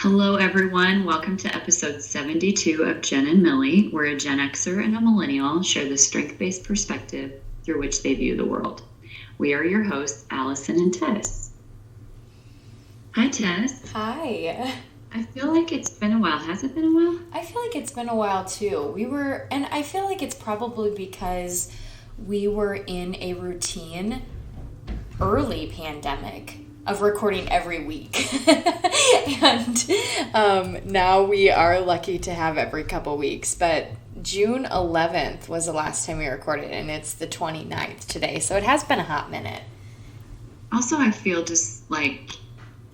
Hello, everyone. Welcome to episode 72 of Genn and Millie, where a Gen Xer and a millennial share the strength-based perspective through which they view the world. We are your hosts, Allison and Tess. Hi, Tess. Hi. I feel like it's been a while. Has it been a while? I feel like it's been a while too. And I feel like it's probably because we were in a routine early pandemic of recording every week. And now we are lucky to have every couple weeks. But June 11th was the last time we recorded, and it's the 29th today. So it has been a hot minute. Also, I feel just like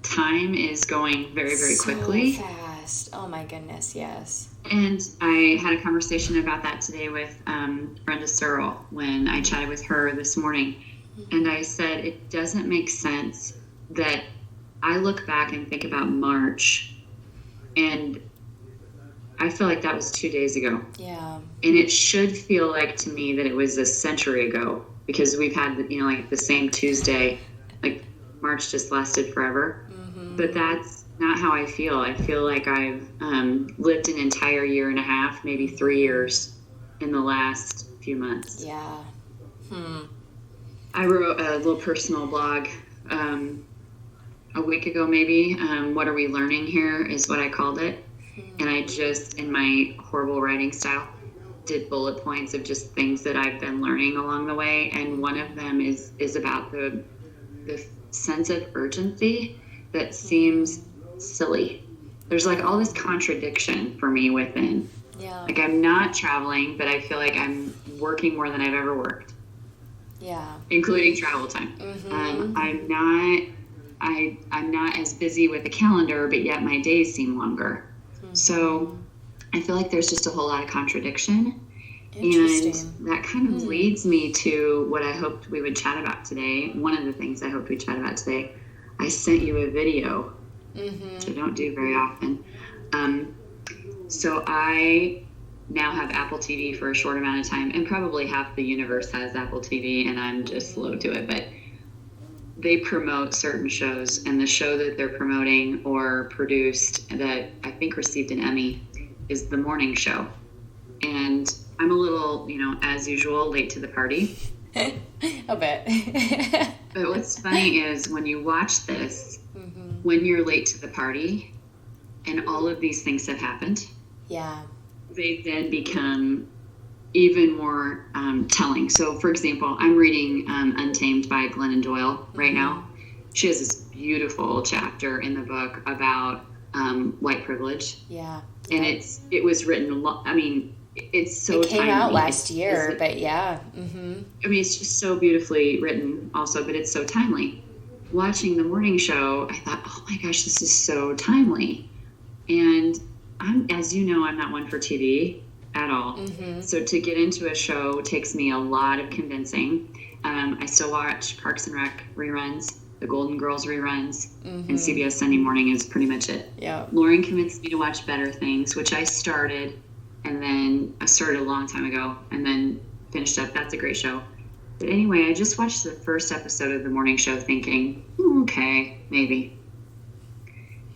time is going very, very quickly. So fast. Oh my goodness, yes. And I had a conversation about that today with Brenda Searle when I chatted with her this morning. And I said, it doesn't make sense that I look back and think about March, and I feel like that was 2 days ago. Yeah. And it should feel like to me that it was a century ago, because we've had, like the same Tuesday, like March just lasted forever. Mm-hmm. But that's not how I feel. I feel like I've lived an entire year and a half, maybe 3 years in the last few months. Yeah. I wrote a little personal blog a week ago, maybe. What are we learning here is what I called it. And I just, in my horrible writing style, did bullet points of just things that I've been learning along the way. And one of them is about the sense of urgency that seems silly. There's like all this contradiction for me within. Yeah. Like I'm not traveling, but I feel like I'm working more than I've ever worked. Yeah. Including travel time. Mm-hmm. I'm not as busy with the calendar, but yet my days seem longer. Mm-hmm. So I feel like there's just a whole lot of contradiction. And that kind of leads me to what I hoped we would chat about today. One of the things I hoped we'd chat about today, I sent you a video, which I don't do very often. So I now have Apple TV for a short amount of time, and probably half the universe has Apple TV, and I'm just slow to it. But they promote certain shows, and the show that they're promoting or produced that I think received an Emmy is The Morning Show. And I'm a little, as usual, late to the party. A bit. But what's funny is when you watch this, when you're late to the party and all of these things have happened, yeah, they then become even more telling. So, for example, I'm reading Untamed by Glennon Doyle right now. She has this beautiful chapter in the book about white privilege. Yeah. And it was written, it's so timely. It came out last year, but yeah. Mm-hmm. It's just so beautifully written also, but it's so timely. Watching The Morning Show, I thought, oh my gosh, this is so timely. And as you know, I'm not one for TV at all. Mm-hmm. So to get into a show takes me a lot of convincing. I still watch Parks and Rec reruns, the Golden Girls reruns, and CBS Sunday Morning is pretty much it. Yeah. Lauren convinced me to watch Better Things, which I started, and then I started a long time ago, and then finished up. That's a great show. But anyway, I just watched the first episode of The Morning Show thinking, okay, maybe.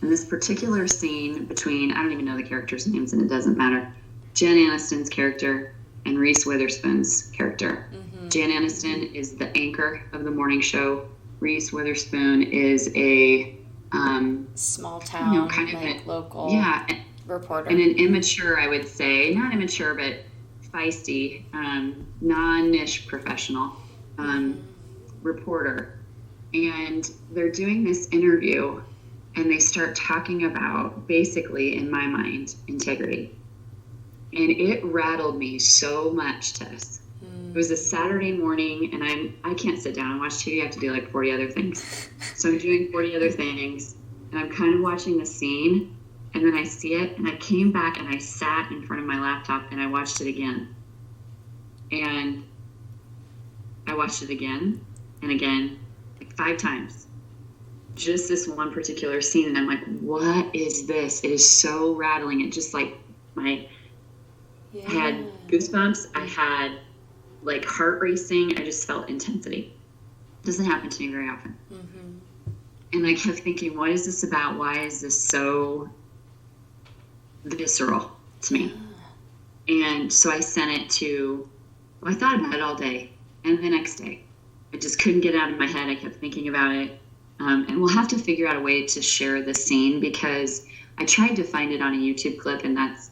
And this particular scene between, I don't even know the characters' names, and it doesn't matter, Jen Aniston's character and Reese Witherspoon's character. Mm-hmm. Jen Aniston is the anchor of The Morning Show. Reese Witherspoon is a small town, kind of like local reporter. And an immature, I would say, not immature, but feisty, non-niche professional reporter. And they're doing this interview, and they start talking about, basically, in my mind, integrity. And it rattled me so much, Tess. It was a Saturday morning, and I can't sit down and watch TV. I have to do like 40 other things. So I'm doing 40 other things, and I'm kind of watching the scene, and then I see it, and I came back, and I sat in front of my laptop, and I watched it again. And I watched it again and again, like 5 times. Just this one particular scene, and I'm like, what is this? It is so rattling. It just like I had goosebumps. I had like heart racing. I just felt intensity. It doesn't happen to me very often. Mm-hmm. And I kept thinking, what is this about? Why is this so visceral to me. And so I sent it to, well, I thought about it all day. And the next day, I just couldn't get it out of my head. I kept thinking about it. And we'll have to figure out a way to share the scene, because I tried to find it on a YouTube clip, and that's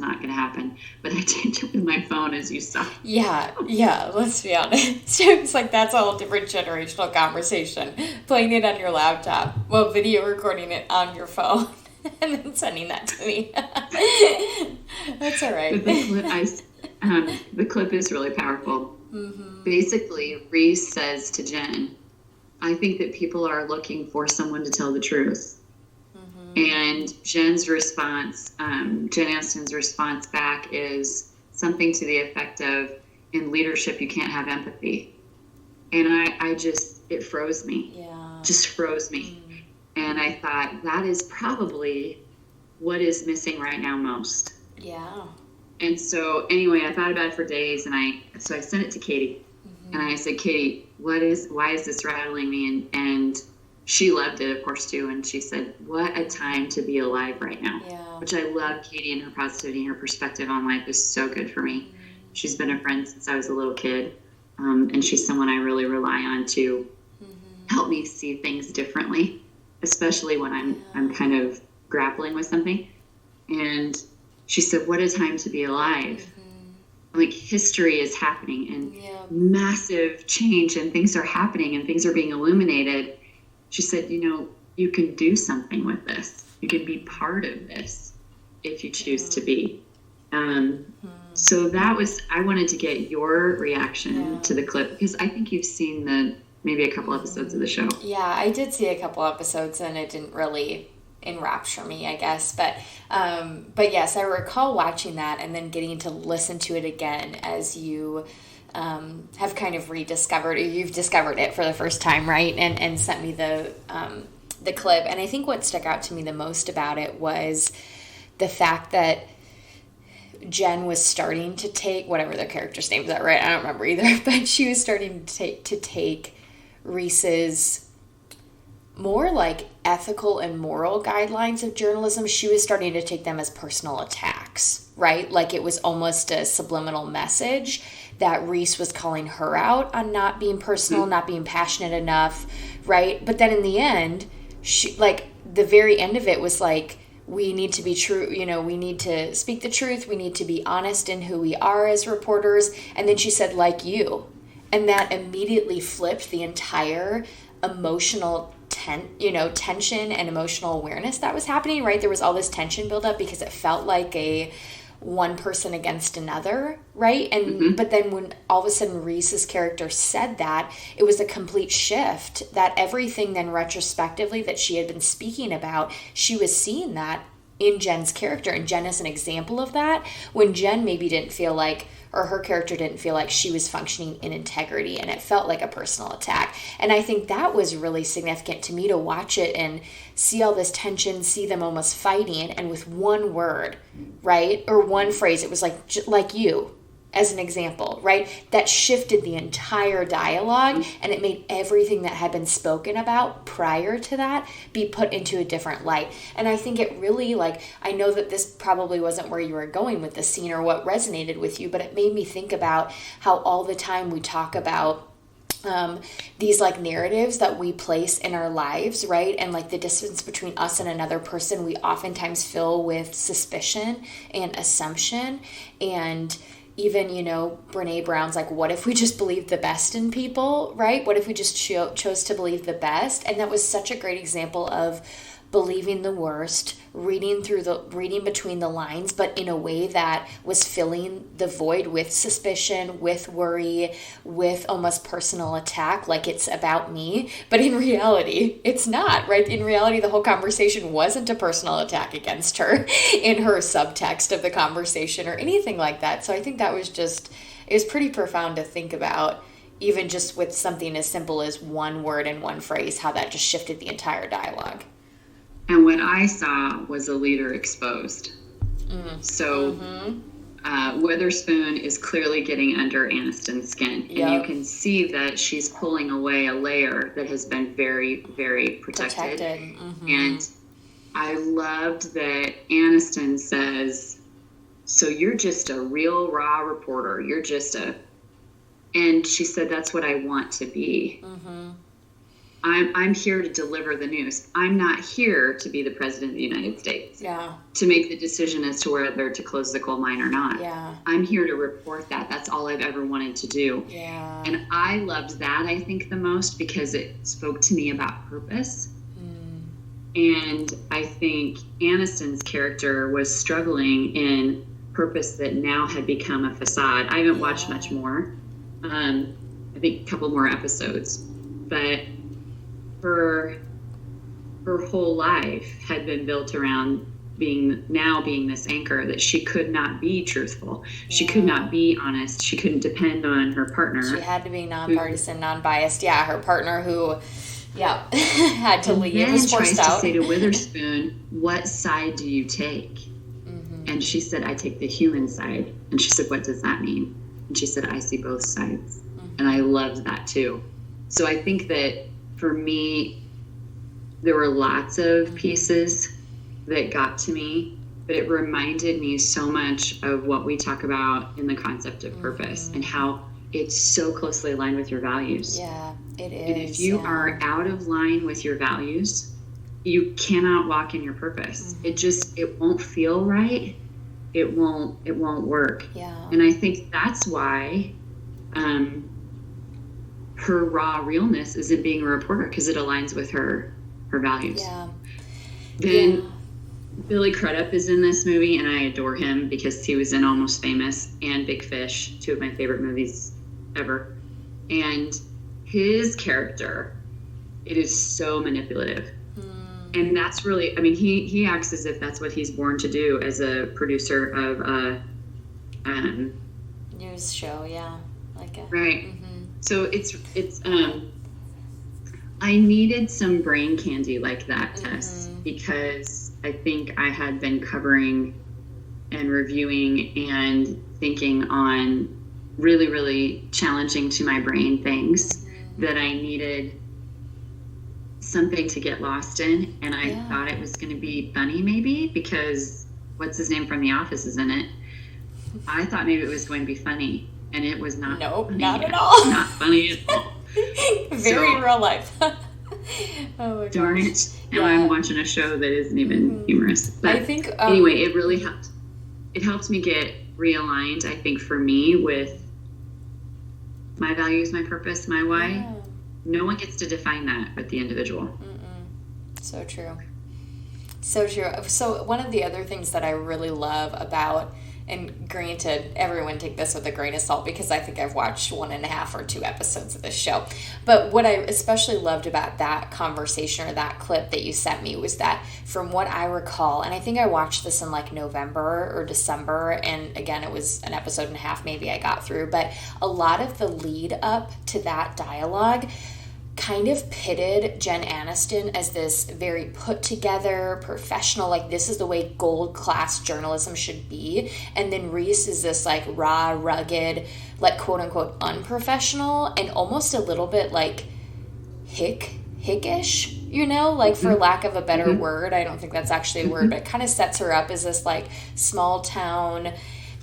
not going to happen. But I taped it with my phone, as you saw. Yeah, let's be honest. It's like that's a whole different generational conversation. Playing it on your laptop while video recording it on your phone and then sending that to me. That's all right. The clip is really powerful. Mm-hmm. Basically, Reese says to Genn, I think that people are looking for someone to tell the truth. And Jenn's response, Jen Aniston's response back is something to the effect of, in leadership, you can't have empathy. And I just, it froze me. Yeah. Just froze me. And I thought, that is probably what is missing right now most. Yeah. And so anyway, I thought about it for days, and so I sent it to Katie. And I said, Katie, why is this rattling me? And she loved it, of course, too. And she said, what a time to be alive right now. Yeah. Which I love. Katie and her positivity and her perspective on life is so good for me. She's been a friend since I was a little kid. And she's someone I really rely on to help me see things differently, especially when I'm kind of grappling with something. And she said, what a time to be alive. Like, history is happening, and massive change, and things are happening, and things are being illuminated. She said, you can do something with this. You can be part of this if you choose to be. So I wanted to get your reaction to the clip, because I think you've seen maybe a couple episodes of the show. Yeah, I did see a couple episodes, and it didn't really enrapture me, I guess. But yes, I recall watching that and then getting to listen to it again as you have kind of rediscovered, or you've discovered it for the first time, right? And sent me the clip. And I think what stuck out to me the most about it was the fact that Genn was starting to take, whatever their character's name is, that right? I don't remember either, but she was starting to take Reese's more like ethical and moral guidelines of journalism. She was starting to take them as personal attacks, right? Like it was almost a subliminal message that Reese was calling her out on not being personal, not being passionate enough, right? But then in the end, she, like, the very end of it was like, we need to be true, we need to speak the truth, we need to be honest in who we are as reporters. And then she said, like you. And that immediately flipped the entire emotional tension and emotional awareness that was happening, right? There was all this tension build up because it felt like a one person against another, right? And but then when all of a sudden Reese's character said that, it was a complete shift, that everything then retrospectively that she had been speaking about, she was seeing that in Jenn's character, and Genn is an example of that, when Genn maybe didn't feel like, or her character didn't feel like she was functioning in integrity, and it felt like a personal attack. And I think that was really significant to me, to watch it and see all this tension, see them almost fighting, and with one word, right, or one phrase, it was like you, as an example, right? That shifted the entire dialogue, and it made everything that had been spoken about prior to that be put into a different light. And I think it really, I know that this probably wasn't where you were going with the scene or what resonated with you, but it made me think about how all the time we talk about these narratives that we place in our lives, right? And the distance between us and another person, we oftentimes fill with suspicion and assumption. And even, Brene Brown's what if we just believed the best in people, right? What if we just chose to believe the best? And that was such a great example of believing the worst, reading between the lines, but in a way that was filling the void with suspicion, with worry, with almost personal attack, like it's about me. But in reality, it's not, right? In reality, the whole conversation wasn't a personal attack against her in her subtext of the conversation or anything like that. So I think that was it was pretty profound to think about, even just with something as simple as one word and one phrase, how that just shifted the entire dialogue. And what I saw was a leader exposed. So Witherspoon is clearly getting under Aniston's skin. And you can see that she's pulling away a layer that has been very, very protected. And I loved that Aniston says, so you're just a real raw reporter. You're just and she said, that's what I want to be. Mm-hmm. I'm here to deliver the news. I'm not here to be the president of the United States. Yeah. To make the decision as to whether to close the coal mine or not. Yeah. I'm here to report that. That's all I've ever wanted to do. Yeah. And I loved that, I think, the most because it spoke to me about purpose. And I think Aniston's character was struggling in purpose that now had become a facade. I haven't watched much more. I think a couple more episodes. But her whole life had been built around being this anchor that she could not be truthful. She could not be honest. She couldn't depend on her partner. She had to be nonpartisan, non-biased. Yeah, her partner who... Yeah, had to leave. And was tries forced out. to say to Witherspoon, what side do you take? Mm-hmm. And she said, I take the human side. And she said, what does that mean? And she said, I see both sides. Mm-hmm. And I loved that too. So I think that for me, there were lots of pieces that got to me, but it reminded me so much of what we talk about in the concept of purpose and how it's so closely aligned with your values. Yeah, it is. And if you are out of line with your values, you cannot walk in your purpose. It won't feel right. It won't work. Yeah. And I think that's why her raw realness is in being a reporter, because it aligns with her values. Yeah. Then Billy Crudup is in this movie, and I adore him because he was in Almost Famous and Big Fish, two of my favorite movies ever. And his character, it is so manipulative. And that's really, I mean, he acts as if that's what he's born to do as a producer of a news show, yeah. Right. So it's I needed some brain candy like that, Tess, because I think I had been covering and reviewing and thinking on really, really challenging to my brain things that I needed something to get lost in. And I thought it was going to be funny, maybe, because what's his name from The Office is in it. I thought maybe it was going to be funny, and it was not. Nope, funny not at all. Not funny at all. Very real life. Oh my darn gosh. it. Now I'm watching a show that isn't even humorous. But I think anyway, it really helped. It helped me get realigned, I think, for me, with my values, my purpose, my why. Yeah. No one gets to define that but the individual. So true. So true. So one of the other things that I really love about, and granted, everyone take this with a grain of salt because I think I've watched 1.5 or 2 episodes of this show. But what I especially loved about that conversation or that clip that you sent me was that from what I recall, and I think I watched this in like November or December, and again, it was an episode and a half maybe I got through, but a lot of the lead up to that dialogue kind of pitted Jen Aniston as this very put together, professional, like this is the way gold class journalism should be. And then Reese is this like raw, rugged, like quote unquote unprofessional and almost a little bit like hickish, you know, like for lack of a better word. I don't think that's actually a word, but it kind of sets her up as this like small town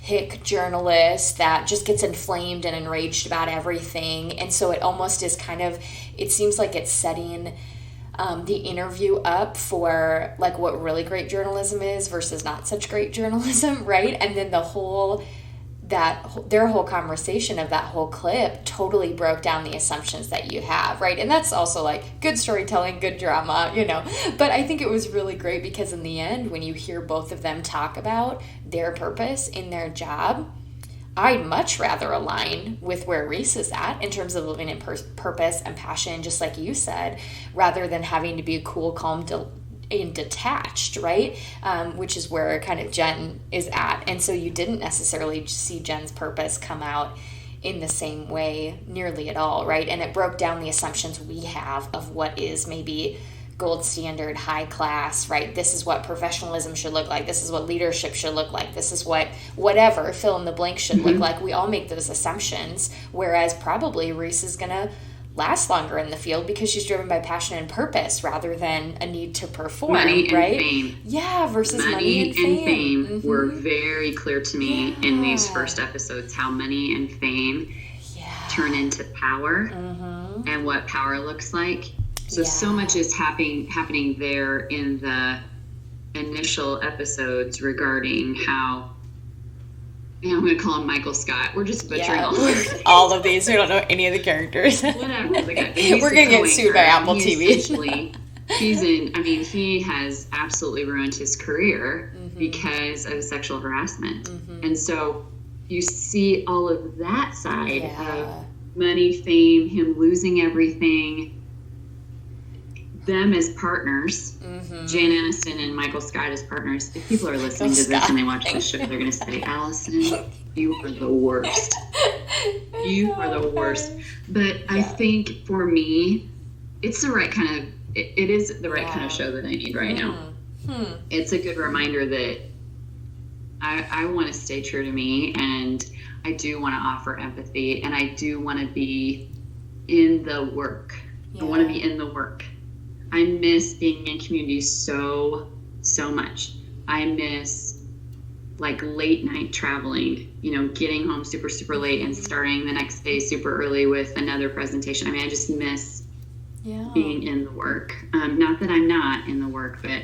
hick journalist that just gets inflamed and enraged about everything. And so it almost is kind of, it seems like it's setting the interview up for like what really great journalism is versus not such great journalism, right? And then their whole conversation of that whole clip totally broke down the assumptions that you have, right? And that's also like good storytelling, good drama, you know. But I think it was really great because in the end, when you hear both of them talk about their purpose in their job, I'd much rather align with where Reese is at in terms of living in purpose and passion, just like you said, rather than having to be cool, calm, and detached, right? Which is where kind of Jen is at. And so you didn't necessarily see Jen's purpose come out in the same way nearly at all, right? And it broke down the assumptions we have of what is maybe gold standard, high class, right? This is what professionalism should look like. This is what leadership should look like. This is what whatever fill in the blank should look like. We all make those assumptions, whereas probably Reese is gonna last longer in the field because she's driven by passion and purpose rather than a need to perform, money and right? fame. Yeah, versus money and fame. Mm-hmm. Were very clear to me in these first episodes, how money and fame turn into power and what power looks like. So much is happening there in the initial episodes regarding how, I'm going to call him Michael Scott. We're just butchering all of these. We don't know any of the characters. Whatever. We're going to get sued by Apple TV. He has absolutely ruined his career because of sexual harassment. And so you see all of that side of money, fame, him losing everything, them as partners, Jan Aniston and Michael Scott as partners. If people are listening to this and they watch this show, they're going to say, Allison, you are the worst. You are the worst. But I think for me, it's the right kind of, it is the right kind of show that I need right now. It's a good reminder that I want to stay true to me, and I do want to offer empathy, and I do want to be in the work. I want to be in the work. I miss being in community so much. I miss late night traveling, getting home super late and starting the next day super early with another presentation. I just miss being in the work. Not that I'm not in the work, but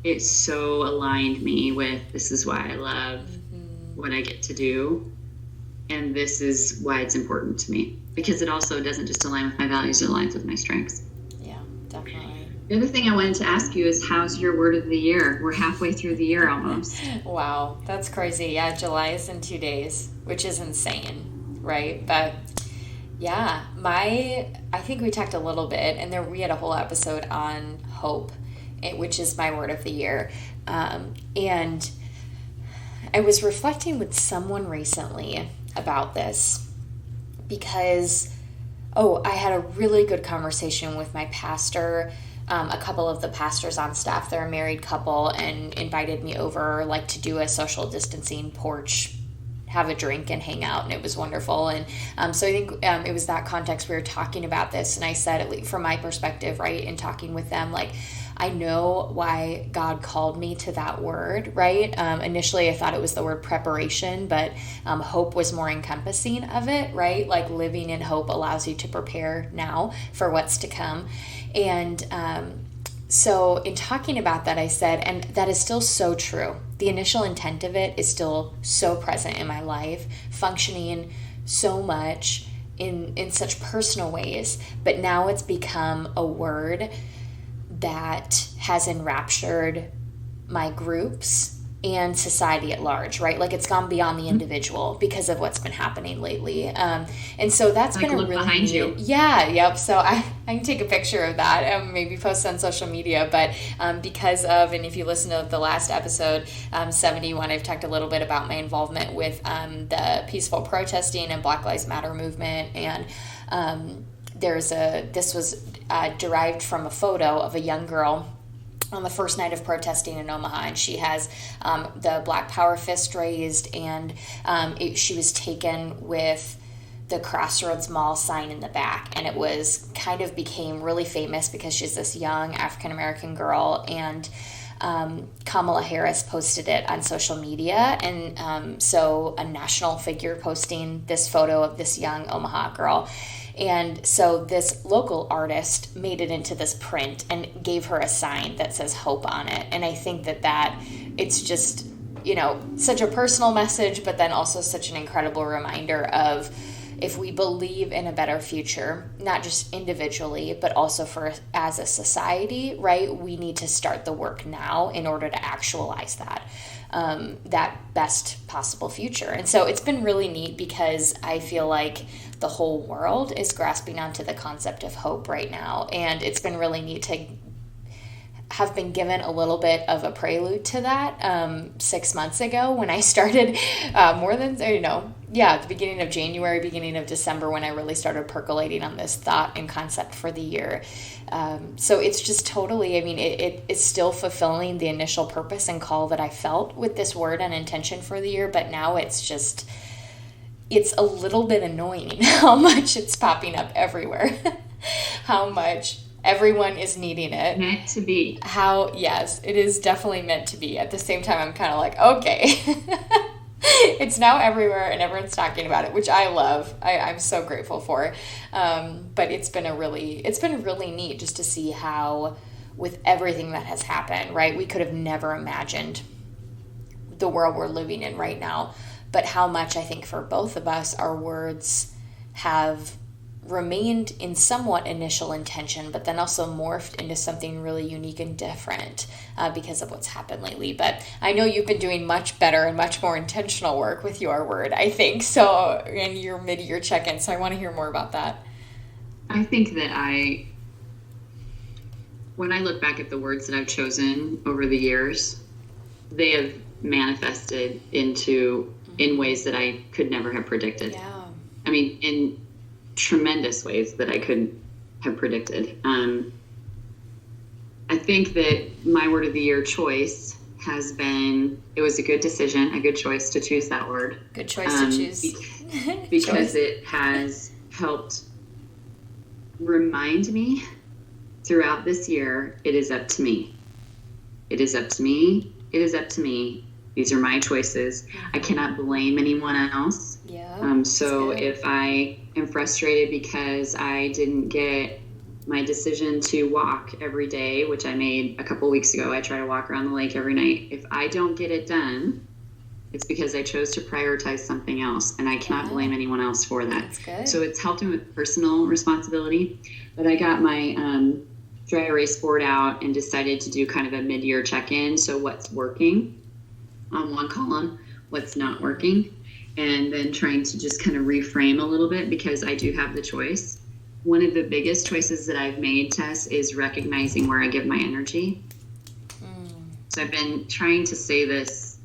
it so aligned me with, this is why I love what I get to do. And this is why it's important to me, because it also doesn't just align with my values, it aligns with my strengths. Yeah, definitely. The other thing I wanted to ask you is, how's your word of the year? We're halfway through the year almost. Wow, that's crazy. Yeah, July is in 2 days, which is insane, right? But yeah, I think we talked a little bit, and there we had a whole episode on hope, which is my word of the year. And I was reflecting with someone recently about this because, I had a really good conversation with my pastor. A couple of the pastors on staff, they're a married couple, and invited me over to do a social distancing porch, have a drink and hang out, and it was wonderful. And so I think it was that context we were talking about this, and I said, at least from my perspective, right, in talking with them, I know why God called me to that word, right? Initially, I thought it was the word preparation, but hope was more encompassing of it, right? Living in hope allows you to prepare now for what's to come. And so in talking about that, I said, and that is still so true. The initial intent of it is still so present in my life, functioning so much in such personal ways, but now it's become a word that has enraptured my groups and society at large, right? It's gone beyond the individual because of what's been happening lately. And so that's been a really behind you. Yeah, yep. So I can take a picture of that and maybe post on social media. But because of, and if you listen to the last episode, 71, I've talked a little bit about my involvement with the peaceful protesting and Black Lives Matter movement. And this was derived from a photo of a young girl on the first night of protesting in Omaha, and she has the Black Power fist raised, and she was taken with the Crossroads Mall sign in the back, and it was became really famous because she's this young African-American girl, and Kamala Harris posted it on social media, and so a national figure posting this photo of this young Omaha girl. And so this local artist made it into this print and gave her a sign that says hope on it. And I think that it's just, such a personal message, but then also such an incredible reminder of, if we believe in a better future, not just individually, but also as a society, right? We need to start the work now in order to actualize that best possible future. And so it's been really neat because I feel like the whole world is grasping onto the concept of hope right now. And it's been really neat to have been given a little bit of a prelude to that 6 months ago when I started at the beginning of January, beginning of December, when I really started percolating on this thought and concept for the year. So it's just totally, it is still fulfilling the initial purpose and call that I felt with this word and intention for the year, but now it's a little bit annoying how much it's popping up everywhere. how much everyone is needing it. Meant to be. How, yes, it is definitely meant to be. At the same time, I'm kind of like, okay. It's now everywhere and everyone's talking about it, which I love. I'm so grateful for. But it's been really neat just to see how, with everything that has happened, right? We could have never imagined the world we're living in right now, but how much I think for both of us, our words have remained in somewhat initial intention, but then also morphed into something really unique and different because of what's happened lately. But I know you've been doing much better and much more intentional work with your word, I think, so in your mid-year check-in. So I want to hear more about that. I think that when I look back at the words that I've chosen over the years, they have manifested in ways that I could never have predicted. Yeah. I mean, in tremendous ways that I couldn't have predicted. I think that my word of the year choice it was a good decision, a good choice to choose that word. Good choice to choose. Because it has helped remind me throughout this year, it is up to me. It is up to me. It is up to me. These are my choices. I cannot blame anyone else. Yeah. So if I am frustrated because I didn't get my decision to walk every day, which I made a couple weeks ago, I try to walk around the lake every night. If I don't get it done, it's because I chose to prioritize something else, and I cannot blame anyone else for that. That's good. So it's helped me with personal responsibility. But I got my dry erase board out and decided to do kind of a mid-year check-in. So what's working on one column, what's not working, and then trying to just kind of reframe a little bit because I do have the choice. One of the biggest choices that I've made, Tess, is recognizing where I give my energy. So I've been trying to say this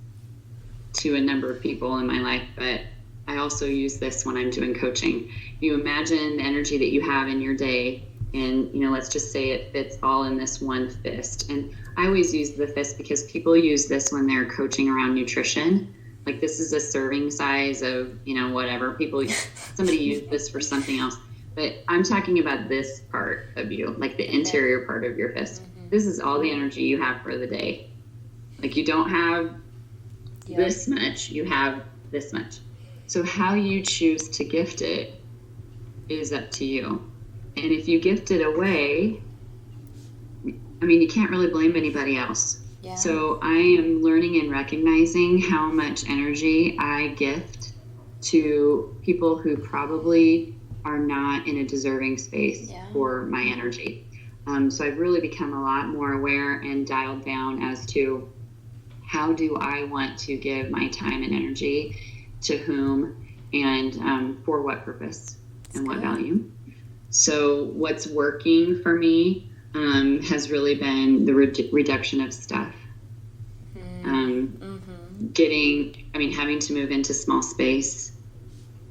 to a number of people in my life, but I also use this when I'm doing coaching. You imagine the energy that you have in your day, and let's just say it fits all in this one fist. And I always use the fist because people use this when they're coaching around nutrition. Like, this is a serving size of, whatever. Somebody used this for something else. But I'm talking about this part of you, like the interior part of your fist. This is all the energy you have for the day. Like, you don't have this much, you have this much. So how you choose to gift it is up to you. And if you gift it away, you can't really blame anybody else. Yeah. So I am learning and recognizing how much energy I gift to people who probably are not in a deserving space for my energy. So I've really become a lot more aware and dialed down as to how do I want to give my time and energy to whom and for what purpose and what value. So what's working for me has really been the reduction of stuff. Having to move into small space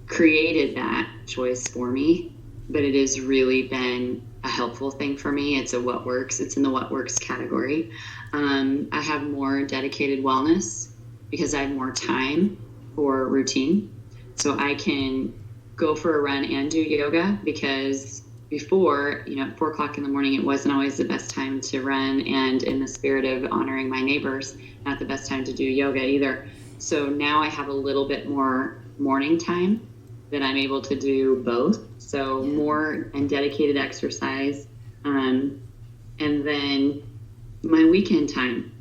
created that choice for me, but it has really been a helpful thing for me. It's a what works. It's in the what works category. I have more dedicated wellness because I have more time for routine. So I can go for a run and do yoga because before, at 4:00 in the morning, it wasn't always the best time to run. And in the spirit of honoring my neighbors, not the best time to do yoga either. So now I have a little bit more morning time that I'm able to do both. So more and dedicated exercise. And then my weekend time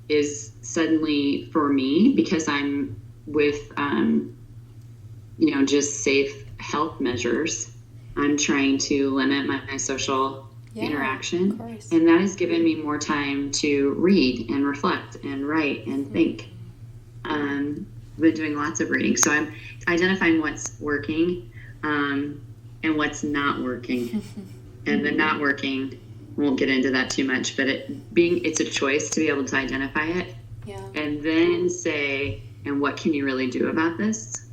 is suddenly for me, because I'm with, just safe health measures. I'm trying to limit my social interaction. And that has given me more time to read and reflect and write and think. Been doing lots of reading. So I'm identifying what's working and what's not working. And the not working, won't get into that too much, but it's a choice to be able to identify it. And then say, and what can you really do about this?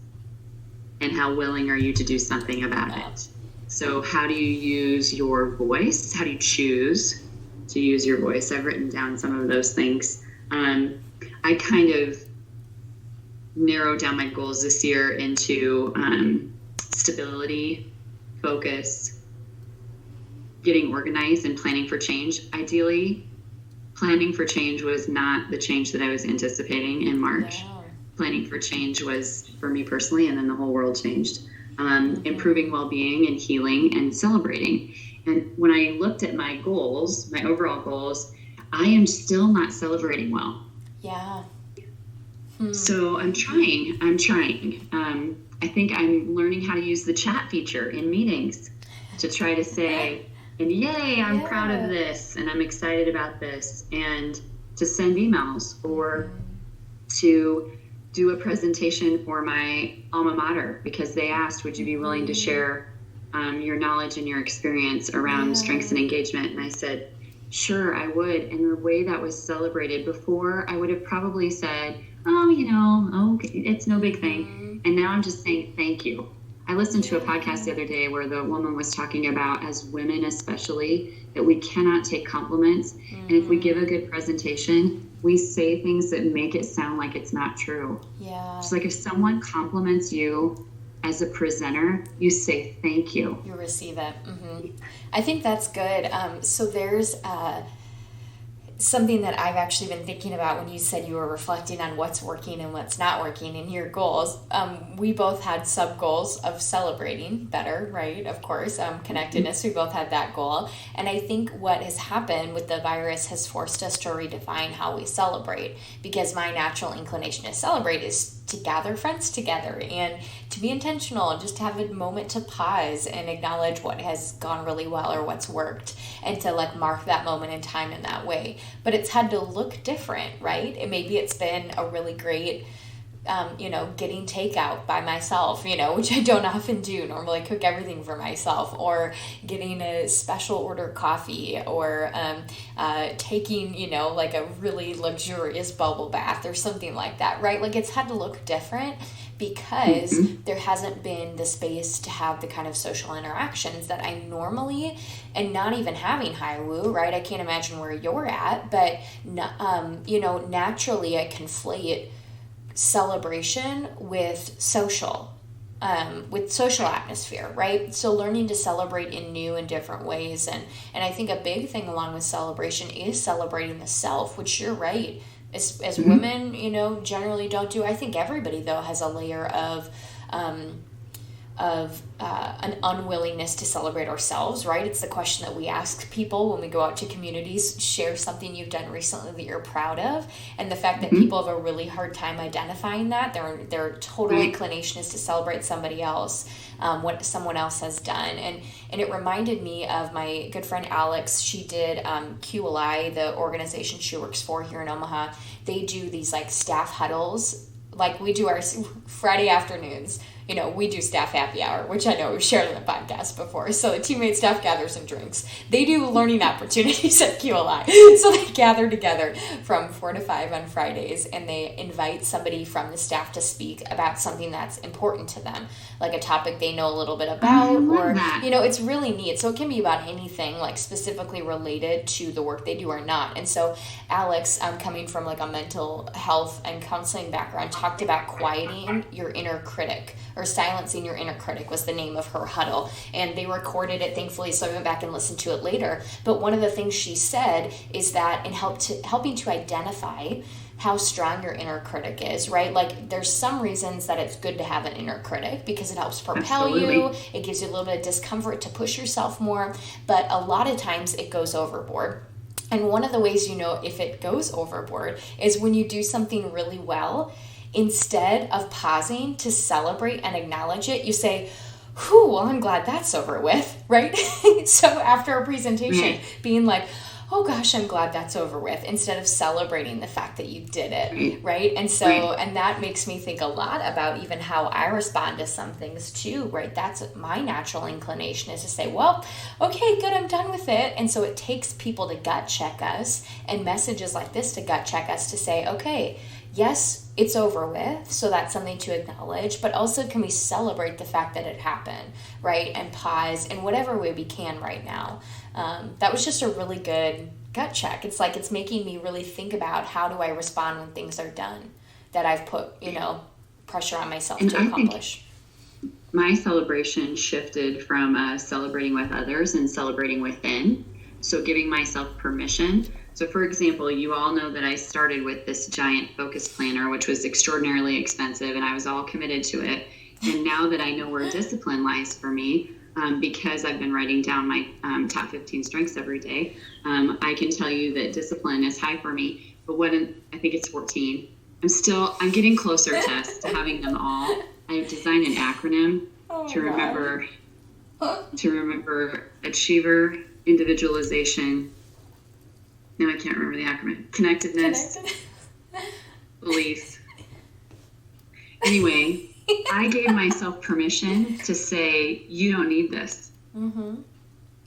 And how willing are you to do something about it? So how do you use your voice? How do you choose to use your voice? I've written down some of those things. I kind of narrowed down my goals this year into stability, focus, getting organized and planning for change. Ideally, planning for change was not the change that I was anticipating in March. Yeah. Planning for change was for me personally, and then the whole world changed. Improving well-being and healing and celebrating. And when I looked at my goals, my overall goals, I am still not celebrating well. Yeah. So I'm trying. I think I'm learning how to use the chat feature in meetings to try to say, and yay, I'm proud of this, and I'm excited about this, and to send emails or to do a presentation for my alma mater because they asked, would you be willing to share your knowledge and your experience around strengths and engagement? And I said, sure, I would. And the way that was celebrated before, I would have probably said, oh, okay, it's no big thing. And now I'm just saying thank you. I listened to a podcast the other day where the woman was talking about, as women especially, that we cannot take compliments. And if we give a good presentation, we say things that make it sound like it's not true. Yeah. It's like if someone compliments you as a presenter, you say thank you. You receive it. I think that's good. So there's something that I've actually been thinking about when you said you were reflecting on what's working and what's not working in your goals. We both had sub goals of celebrating better, right? Of course, connectedness. We both had that goal. And I think what has happened with the virus has forced us to redefine how we celebrate, because my natural inclination to celebrate is to gather friends together and to be intentional and just have a moment to pause and acknowledge what has gone really well or what's worked, and to like mark that moment in time in that way. But it's had to look different, right? And maybe it's been a really great getting takeout by myself, which I don't often do. Normally I cook everything for myself, or getting a special order coffee, or taking, like a really luxurious bubble bath or something like that, right? Like it's had to look different because there hasn't been the space to have the kind of social interactions that I normally, and not even having high woo, right? I can't imagine where you're at, but, naturally I conflate celebration with social atmosphere, right? So learning to celebrate in new and different ways. And I think a big thing along with celebration is celebrating the self, which you're right. As women, generally don't do. I think everybody, though, has a layer of an unwillingness to celebrate ourselves, right? It's the question that we ask people when we go out to communities. Share something you've done recently that you're proud of. And the fact that people have a really hard time identifying that, their total inclination is to celebrate somebody else, what someone else has done. And it reminded me of my good friend Alex. She did QLI, the organization she works for here in Omaha. They do these like staff huddles, like we do our Friday afternoons. We do staff happy hour, which I know we've shared on the podcast before. So the teammate staff gathers and drinks. They do learning opportunities at QLI. So they gather together from 4 to 5 on Fridays, and they invite somebody from the staff to speak about something that's important to them, like a topic they know a little bit about, or, it's really neat. So it can be about anything, like specifically related to the work they do or not. And so Alex, coming from like a mental health and counseling background, talked about quieting your inner critic, or silencing your inner critic was the name of her huddle. And they recorded it, thankfully, so I went back and listened to it later. But one of the things she said is that in helping to identify how strong your inner critic is, right? Like there's some reasons that it's good to have an inner critic because it helps propel you. It gives you a little bit of discomfort to push yourself more. But a lot of times it goes overboard. And one of the ways you know if it goes overboard is when you do something really well, instead of pausing to celebrate and acknowledge it, you say, whew, well, I'm glad that's over with, right? So after a presentation, being like, oh gosh, I'm glad that's over with, instead of celebrating the fact that you did it, right? And so, and that makes me think a lot about even how I respond to some things too, right? That's my natural inclination, is to say, well, okay, good, I'm done with it. And so it takes people to gut check us, and messages like this to gut check us, to say, okay, yes, it's over with, so that's something to acknowledge, but also can we celebrate the fact that it happened, right? And pause in whatever way we can right now. That was just a really good gut check. It's like it's making me really think about how do I respond when things are done that I've put, pressure on myself to accomplish. my celebration shifted from celebrating with others and celebrating within. So giving myself permission. So for example, you all know that I started with this giant focus planner, which was extraordinarily expensive, and I was all committed to it. And now that I know where discipline lies for me, because I've been writing down my top 15 strengths every day, I can tell you that discipline is high for me. But I think it's 14. I'm getting closer, Tess, to having them all. I've designed an acronym to remember achiever, individualization. No, I can't remember the acronym. Connectedness, belief. Anyway, I gave myself permission to say, you don't need this. Mm-hmm.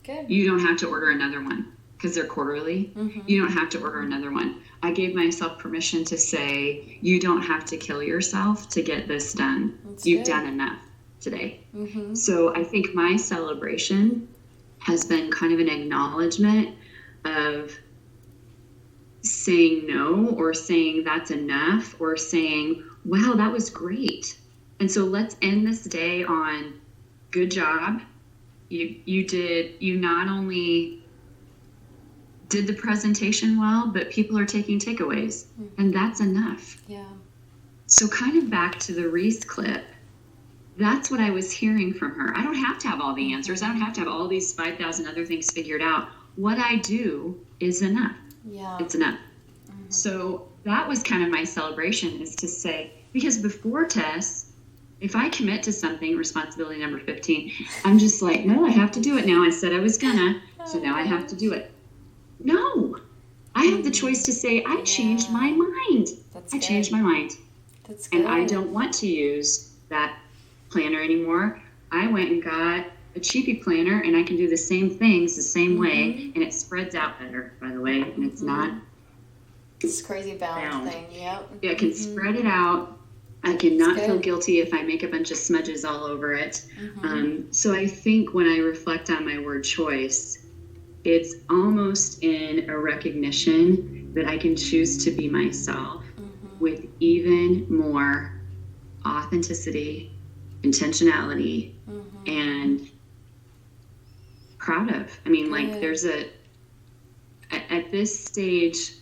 Good. You don't have to order another one because they're quarterly. Mm-hmm. You don't have to order another one. I gave myself permission to say, you don't have to kill yourself to get this done. You've done enough today. Mm-hmm. So I think my celebration has been kind of an acknowledgement of saying no, or saying that's enough, or saying, wow, that was great. And so let's end this day on good job. You not only did the presentation well, but people are taking takeaways, and that's enough. Yeah. So kind of back to the Reese clip, that's what I was hearing from her. I don't have to have all the answers. I don't have to have all these 5,000 other things figured out. What I do is enough. Yeah. It's enough. Mm-hmm. So that was kind of my celebration, is to say, because before Tess, if I commit to something, responsibility number 15, I'm just like, no, I have to do it now. I said I was gonna, so now I have to do it. No, I have the choice to say, I changed my mind. I changed my mind. That's good. And I don't want to use that planner anymore. I went and got a cheapy planner, and I can do the same things the same way, and it spreads out better, by the way, and it's not. It's crazy balance thing, yep. Yeah, I can spread it out. I cannot feel guilty if I make a bunch of smudges all over it. So I think when I reflect on my word choice, it's almost in a recognition that I can choose to be myself with even more authenticity, intentionality, and proud of. I mean, like, there's at this stage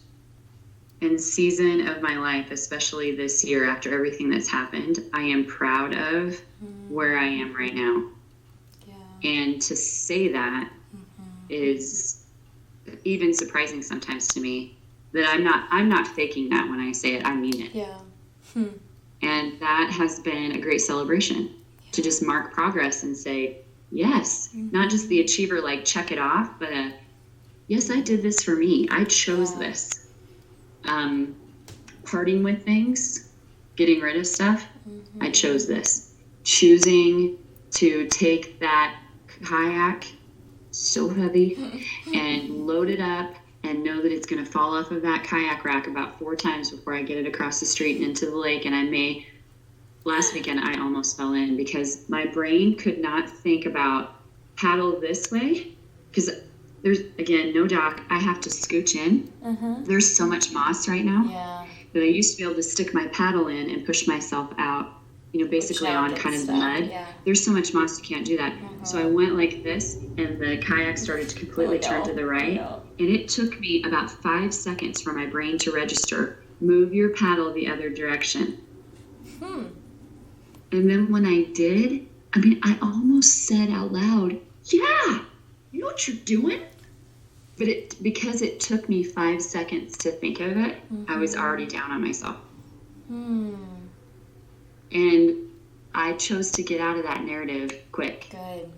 and season of my life, especially this year after everything that's happened, I am proud of where I am right now. Yeah. And to say that is even surprising sometimes to me, that I'm not faking that when I say it. I mean it. Yeah. And that has been a great celebration, to just mark progress and say, yes, not just the achiever, like check it off, but yes, I did this for me. I chose this. Parting with things, getting rid of stuff, I chose this. Choosing to take that kayak, so heavy, and load it up and know that it's going to fall off of that kayak rack about 4 times before I get it across the street and into the lake. And last weekend I almost fell in because my brain could not think about paddle this way, because there's, again, no dock. I have to scooch in. There's so much moss right now that I used to be able to stick my paddle in and push myself out, basically on kind of the mud. Yeah. There's so much moss, you can't do that. So I went like this, and the kayak started to completely turn to the right. And it took me about 5 seconds for my brain to register, move your paddle the other direction. And then when I did, I almost said out loud, yeah, you know what you're doing? But because it took me 5 seconds to think of it, I was already down on myself. And I chose to get out of that narrative quick. Good.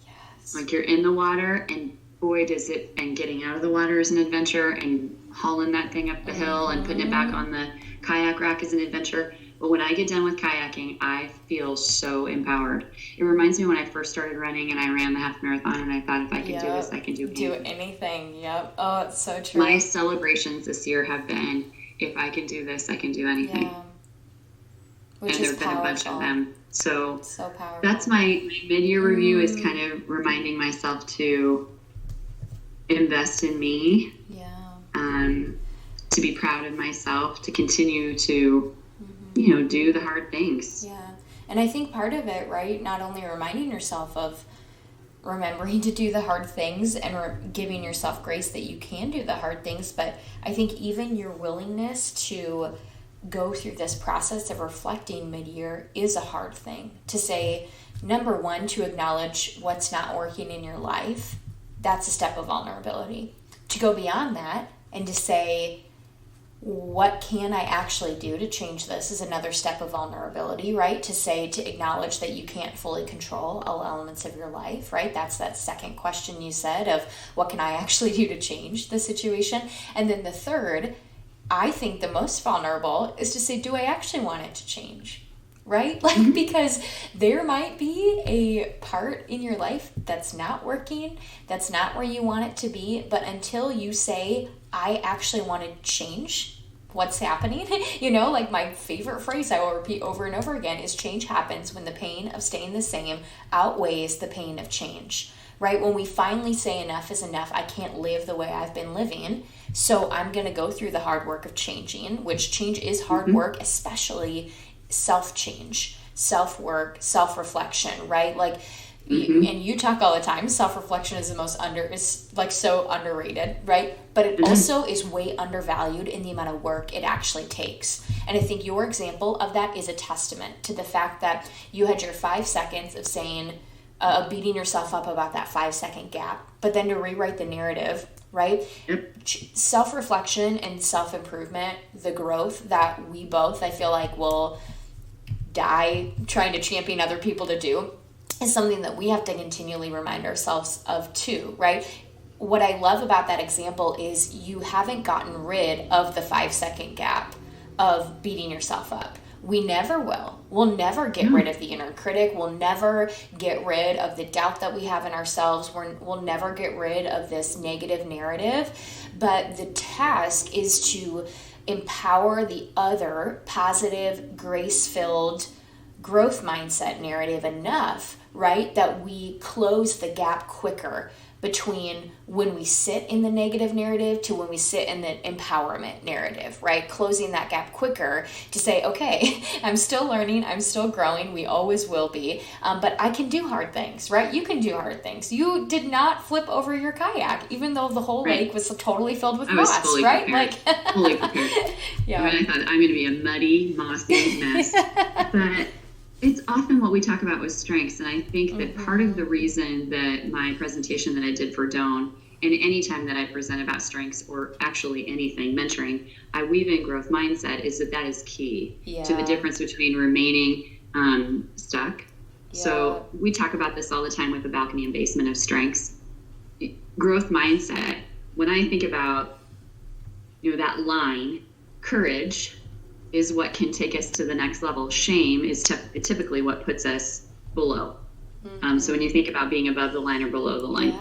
Yes. Like, you're in the water, and boy, does it, and getting out of the water is an adventure, and hauling that thing up the hill and putting it back on the kayak rack is an adventure. But when I get done with kayaking, I feel so empowered. It reminds me when I first started running and I ran the half marathon, and I thought, if I can do this, I can do anything. Do anything. Yep. Oh, it's so true. My celebrations this year have been, if I can do this, I can do anything. Yeah. Which and there have been a bunch of them. So powerful. That's my mid-year review, is kind of reminding myself to invest in me, to be proud of myself, to continue to do the hard things. Yeah. And I think part of it, right, not only reminding yourself of remembering to do the hard things and giving yourself grace that you can do the hard things, but I think even your willingness to go through this process of reflecting mid-year is a hard thing. To say, number one, to acknowledge what's not working in your life, that's a step of vulnerability. To go beyond that and to say, what can I actually do to change this is another step of vulnerability, right? To say, to acknowledge that you can't fully control all elements of your life, right? That's that second question you said of what can I actually do to change the situation? And then the third, I think the most vulnerable, is to say, do I actually want it to change? Right? Like, because there might be a part in your life that's not working, that's not where you want it to be, but until you say, I actually want to change what's happening, like my favorite phrase I will repeat over and over again is change happens when the pain of staying the same outweighs the pain of change, right? When we finally say enough is enough, I can't live the way I've been living, so I'm going to go through the hard work of changing, which change is hard work, especially self-change, self-work, self-reflection, right? Like, and you talk all the time, self-reflection is is like so underrated, right? But it also is way undervalued in the amount of work it actually takes. And I think your example of that is a testament to the fact that you had your 5 seconds of saying, beating yourself up about that 5-second gap, but then to rewrite the narrative, right? Self-reflection and self-improvement, the growth that we both, I feel like, will die trying to champion other people to do, is something that we have to continually remind ourselves of too, right? What I love about that example is you haven't gotten rid of the 5-second gap of beating yourself up. We never will. We'll never get rid of the inner critic. We'll never get rid of the doubt that we have in ourselves. We'll never get rid of this negative narrative. But the task is to empower the other positive, grace-filled growth mindset narrative enough, right, that we close the gap quicker between when we sit in the negative narrative to when we sit in the empowerment narrative, right? Closing that gap quicker to say, okay, I'm still learning, I'm still growing, we always will be, but I can do hard things, right? You can do hard things. You did not flip over your kayak, even though the whole lake was totally filled with moss, right? Prepared. Like fully prepared. Yeah. I thought I'm going to be a muddy, mossy mess, but it's often what we talk about with strengths. And I think that part of the reason that my presentation that I did for Doan, and any time that I present about strengths or actually anything, mentoring, I weave in growth mindset, is that is key to the difference between remaining stuck. Yeah. So we talk about this all the time with the balcony and basement of strengths. Growth mindset, when I think about, that line, courage is what can take us to the next level. Shame is typically what puts us below. So when you think about being above the line or below the line,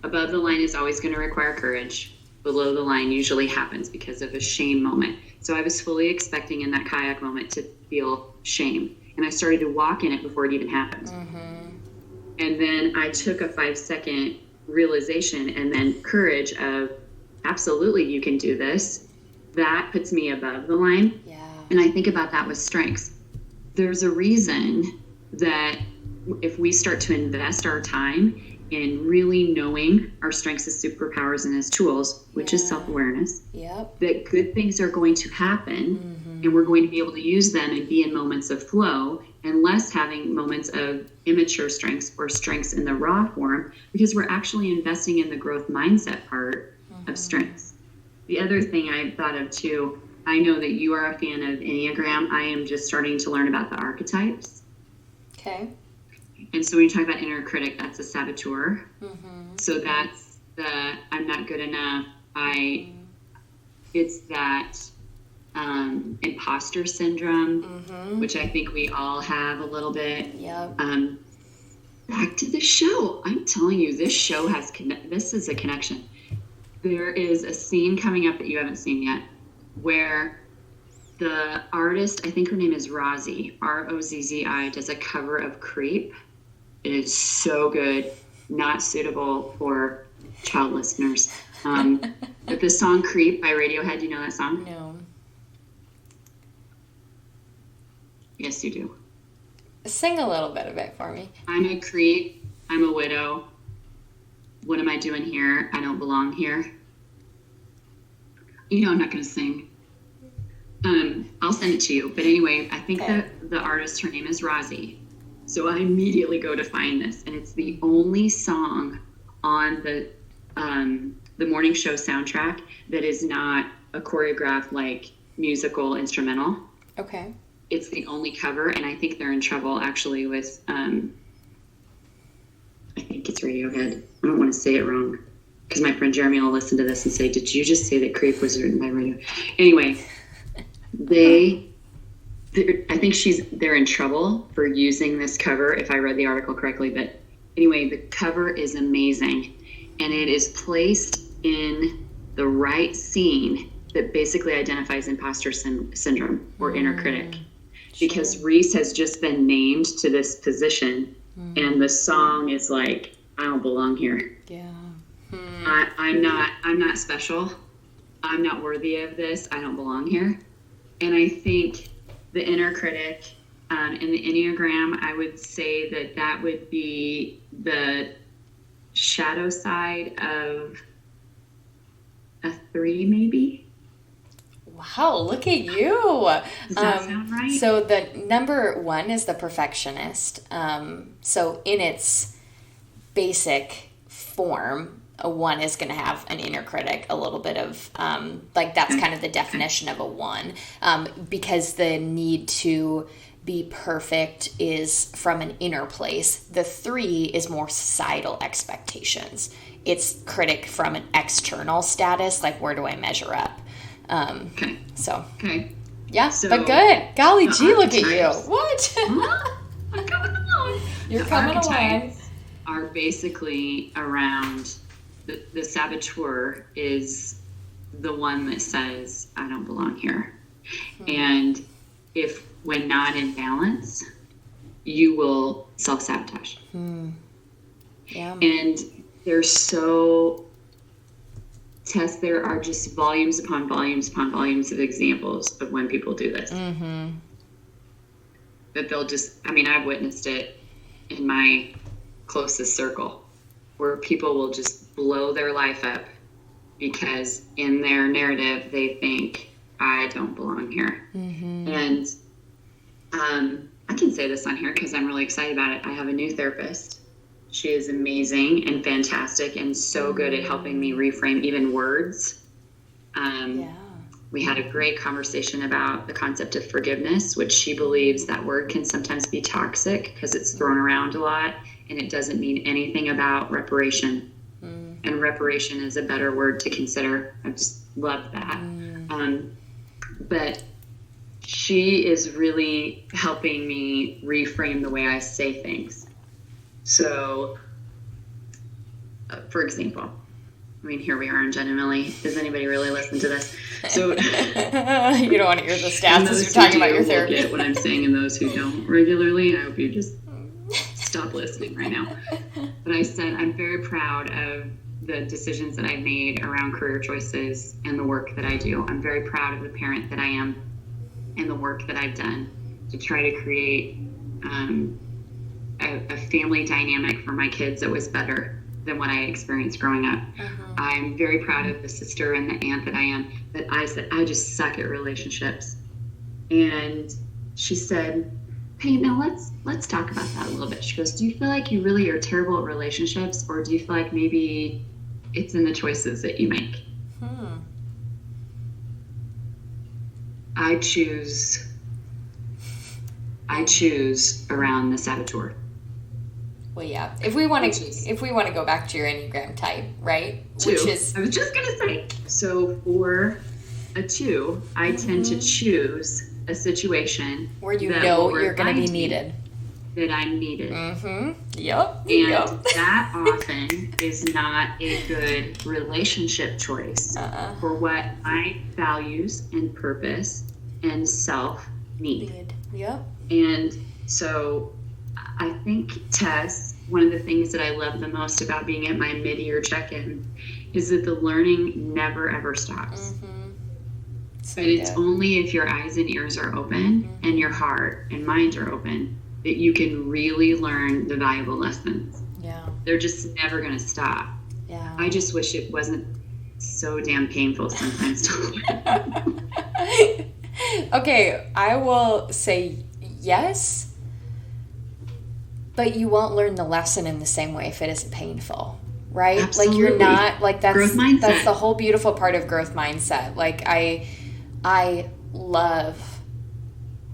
above the line is always going to require courage. Below the line usually happens because of a shame moment. So I was fully expecting in that kayak moment to feel shame. And I started to walk in it before it even happened. And then I took a 5-second realization and then courage of, absolutely, you can do this. That puts me above the line. Yeah. And I think about that with strengths. There's a reason that if we start to invest our time in really knowing our strengths as superpowers and as tools, which is self-awareness, that good things are going to happen and we're going to be able to use them and be in moments of flow and less having moments of immature strengths or strengths in the raw form, because we're actually investing in the growth mindset part of strengths. The other thing I thought of too, I know that you are a fan of Enneagram. I am just starting to learn about the archetypes. Okay. And so when you talk about inner critic, that's a saboteur. So that's the, I'm not good enough. It's that imposter syndrome, which I think we all have a little bit. Back to the show. I'm telling you, this show has, this is a connection. There is a scene coming up that you haven't seen yet where the artist, I think her name is Rozzi, Rozzi, does a cover of Creep. It is so good, not suitable for child listeners. But the song Creep by Radiohead, do you know that song? No. Yes, you do. Sing a little bit of it for me. I'm a creep. I'm a widow. What am I doing here? I don't belong here. You know I'm not going to sing. I'll send it to you. But anyway, I think that the artist, her name is Rozzy. So I immediately go to find this, and it's the only song on the morning show soundtrack that is not a choreographed, like, musical instrumental. Okay. It's the only cover, and I think they're in trouble actually with I think it's Radiohead. I don't want to say it wrong because my friend Jeremy will listen to this and say, "Did you just say that Creep was written by Radiohead?" Anyway, I think they're in trouble for using this cover, if I read the article correctly. But anyway, the cover is amazing, and it is placed in the right scene that basically identifies imposter syndrome or inner critic. Because Reese has just been named to this position, and the song is like, I don't belong here. Yeah. I'm not special. I'm not worthy of this. I don't belong here. And I think the inner critic in the Enneagram, I would say that would be the shadow side of a 3, maybe. Wow, look at you. Does that sound right? So the number 1 is the perfectionist. So in its basic form, a 1 is going to have an inner critic, a little bit of, that's kind of the definition of a 1, because the need to be perfect is from an inner place. The 3 is more societal expectations. It's critic from an external status, like where do I measure up? Okay. So. Okay. Yeah, so, but good. Golly gee, look at you. What? I'm coming along. You're coming along. Are basically around the saboteur is the one that says, I don't belong here. And if when not in balance, you will self-sabotage. Yeah. And there are just volumes upon volumes upon volumes of examples of when people do this. That they'll just, I've witnessed it in my closest circle where people will just blow their life up because in their narrative they think, I don't belong here. And I can say this on here because I'm really excited about it. I have a new therapist. She is amazing and fantastic and so good at helping me reframe even words. We had a great conversation about the concept of forgiveness, which she believes that word can sometimes be toxic because it's thrown around a lot and it doesn't mean anything about reparation. And reparation is a better word to consider. I just love that. But she is really helping me reframe the way I say things. So, for example, here we are in Genn and Millie. Does anybody really listen to this? So you don't want to hear the stats as you're talking about your therapy. Get what I'm saying, and those who don't regularly, I hope you just stop listening right now. But I said I'm very proud of the decisions that I've made around career choices and the work that I do. I'm very proud of the parent that I am and the work that I've done to try to create a family dynamic for my kids that was better than what I experienced growing up. I'm very proud of the sister and the aunt that I am, that I said, I just suck at relationships. And she said, hey, now let's talk about that a little bit. She goes, do you feel like you really are terrible at relationships, or do you feel like maybe it's in the choices that you make? I choose around the saboteur. Well, yeah. If we want to go back to your Enneagram type, right? 2. Which is, I was just gonna say. So for a 2, I tend to choose a situation where you know you're going to be needed. That I'm needed. Yep. And that often is not a good relationship choice for what my values and purpose and self need. Yep. And so I think, Tess, one of the things that I love the most about being at my mid-year check-in is that the learning never, ever stops. So but it's only if your eyes and ears are open and your heart and mind are open that you can really learn the valuable lessons. Yeah. They're just never going to stop. Yeah. I just wish it wasn't so damn painful sometimes to learn. Okay, I will say yes, but you won't learn the lesson in the same way if it isn't painful, right? Absolutely. Like, you're not, like, Growth mindset. That's the whole beautiful part of growth mindset. Like, I love,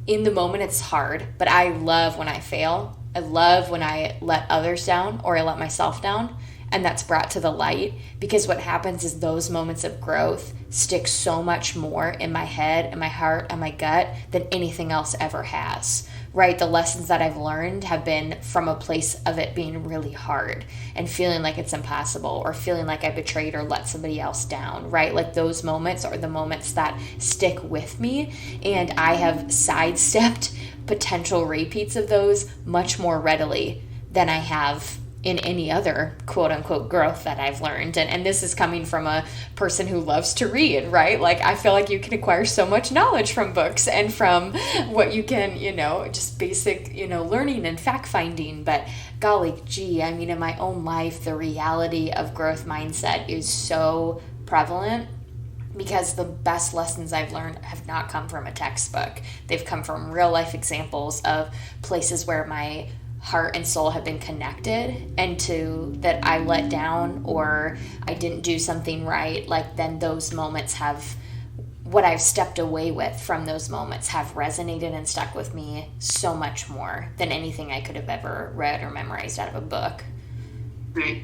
in the moment it's hard, but I love when I fail. I love when I let others down or I let myself down, and that's brought to the light, because what happens is those moments of growth stick so much more in my head and my heart and my gut than anything else ever has, right? The lessons that I've learned have been from a place of it being really hard and feeling like it's impossible, or feeling like I betrayed or let somebody else down, right? Like, those moments are the moments that stick with me, and I have sidestepped potential repeats of those much more readily than I have in any other quote unquote growth that I've learned. And this is coming from a person who loves to read, right? Like, I feel like you can acquire so much knowledge from books and from what you can, just basic, learning and fact finding. But golly gee, I mean, in my own life, the reality of growth mindset is so prevalent, because the best lessons I've learned have not come from a textbook. They've come from real life examples of places where my heart and soul have been connected, and to that I let down or I didn't do something right. Like, then those moments have, what I've stepped away with from those moments have resonated and stuck with me so much more than anything I could have ever read or memorized out of a book. Right.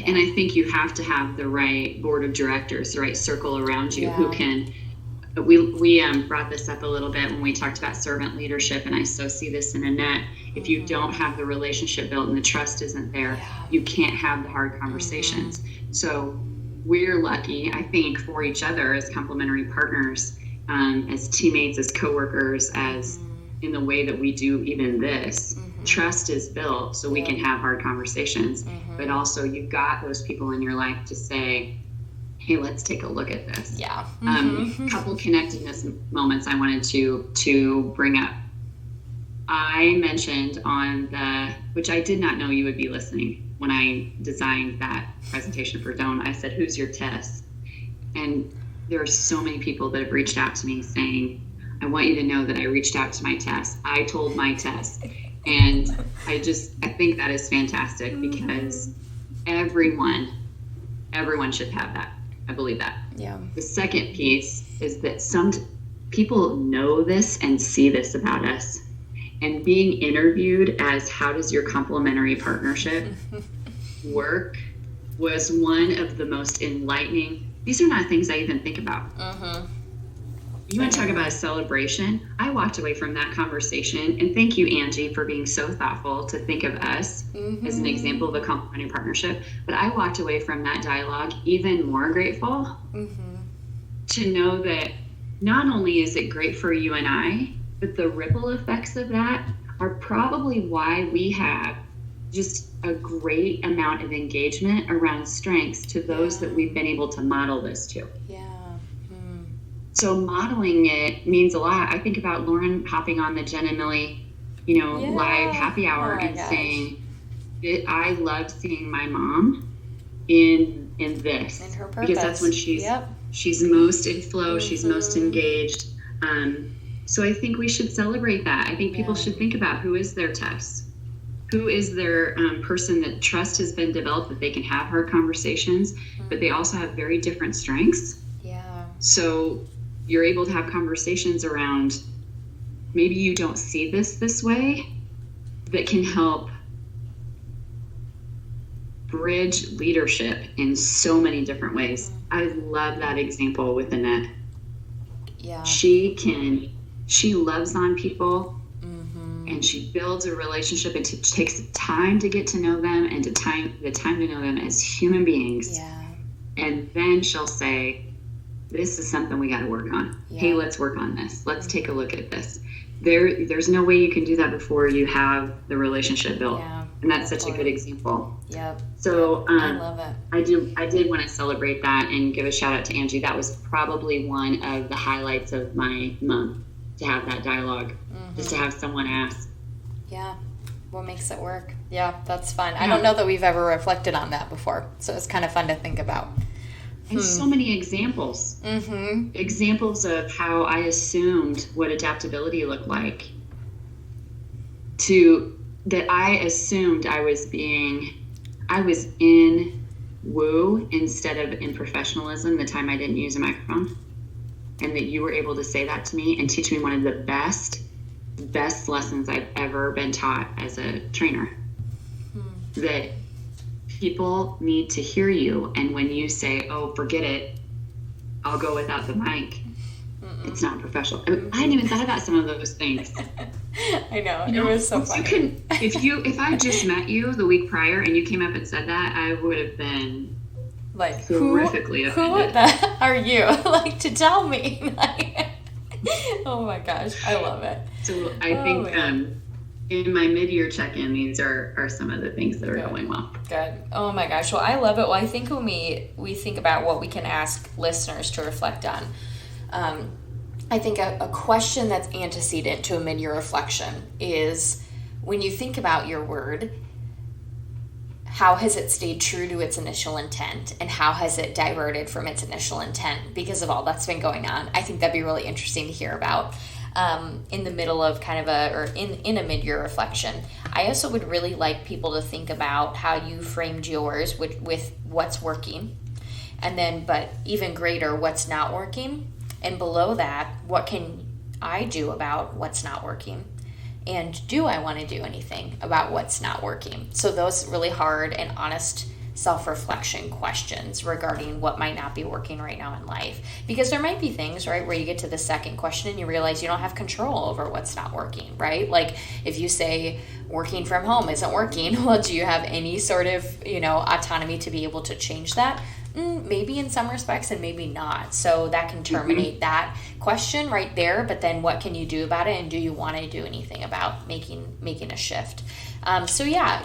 And I think you have to have the right board of directors, the right circle around you who can. We brought this up a little bit when we talked about servant leadership, and I so see this in Annette. If you don't have the relationship built and the trust isn't there, you can't have the hard conversations. So we're lucky, I think, for each other as complementary partners, as teammates, as coworkers, as in the way that we do even this. Trust is built so we can have hard conversations, but also you've got those people in your life to say, hey, let's take a look at this. Yeah. Couple connectedness moments I wanted to bring up. I mentioned which I did not know you would be listening when I designed that presentation for Doan. I said, who's your Tess? And there are so many people that have reached out to me saying, I want you to know that I reached out to my Tess. I told my Tess. And I think that is fantastic, because everyone should have that. I believe that. Yeah. The second piece is that some people know this and see this about us. And being interviewed as how does your complementary partnership work was one of the most enlightening. These are not things I even think about. You want to talk about a celebration? I walked away from that conversation, and thank you, Angie, for being so thoughtful to think of us as an example of a complementary partnership. But I walked away from that dialogue even more grateful to know that not only is it great for you and I, but the ripple effects of that are probably why we have just a great amount of engagement around strengths to those that we've been able to model this to. So modeling it means a lot. I think about Lauren hopping on the Genn and Millie, live happy hour saying, I love seeing my mom in this. In her purpose. Because that's when she's most in flow, she's most engaged. So I think we should celebrate that. I think people should think about who is their Tess. Who is their person that trust has been developed, that they can have hard conversations, but they also have very different strengths. So you're able to have conversations around, maybe you don't see this way, that can help bridge leadership in so many different ways. I love that example with Annette. She loves on people, and she builds a relationship, and takes the time to get to know them, and the time to know them as human beings. And then she'll say, this is something we got to work on. Hey, let's work on this. Let's take a look at this. There's no way you can do that before you have the relationship built. And that's such a good example. So I love it. I did want to celebrate that and give a shout out to Angie. That was probably one of the highlights of my month, to have that dialogue, just to have someone ask. What makes it work? Yeah, that's fun. I don't know that we've ever reflected on that before, so it's kind of fun to think about. And so many examples. Examples of how I assumed what adaptability looked like, that I assumed I was in woo instead of in professionalism the time I didn't use a microphone. And that you were able to say that to me and teach me one of the best lessons I've ever been taught as a trainer. That people need to hear you, and when you say, oh, forget it, I'll go without the mic, it's not professional. I hadn't even thought about some of those things. I know, it was so funny. If I just met you the week prior and you came up and said that, I would have been like horrifically offended. Who the are you? Like, to tell me. Oh my gosh, I love it. So I think in my mid-year check-in, these are some of the things that are going well. Good. Oh my gosh. Well, I love it. Well, I think when we think about what we can ask listeners to reflect on, I think a question that's antecedent to a mid-year reflection is, when you think about your word, how has it stayed true to its initial intent, and how has it diverted from its initial intent because of all that's been going on? I think that'd be really interesting to hear about. In the middle of in a mid-year reflection. I also would really like people to think about how you framed yours with what's working, and then, but even greater, what's not working, and below that, what can I do about what's not working, and do I want to do anything about what's not working? So those really hard and honest self-reflection questions regarding what might not be working right now in life. Because there might be things, right, where you get to the second question and you realize you don't have control over what's not working, right? Like, if you say working from home isn't working, well, do you have any sort of, autonomy to be able to change that? Maybe in some respects, and maybe not. So that can terminate that question right there. But then what can you do about it? And do you want to do anything about making a shift?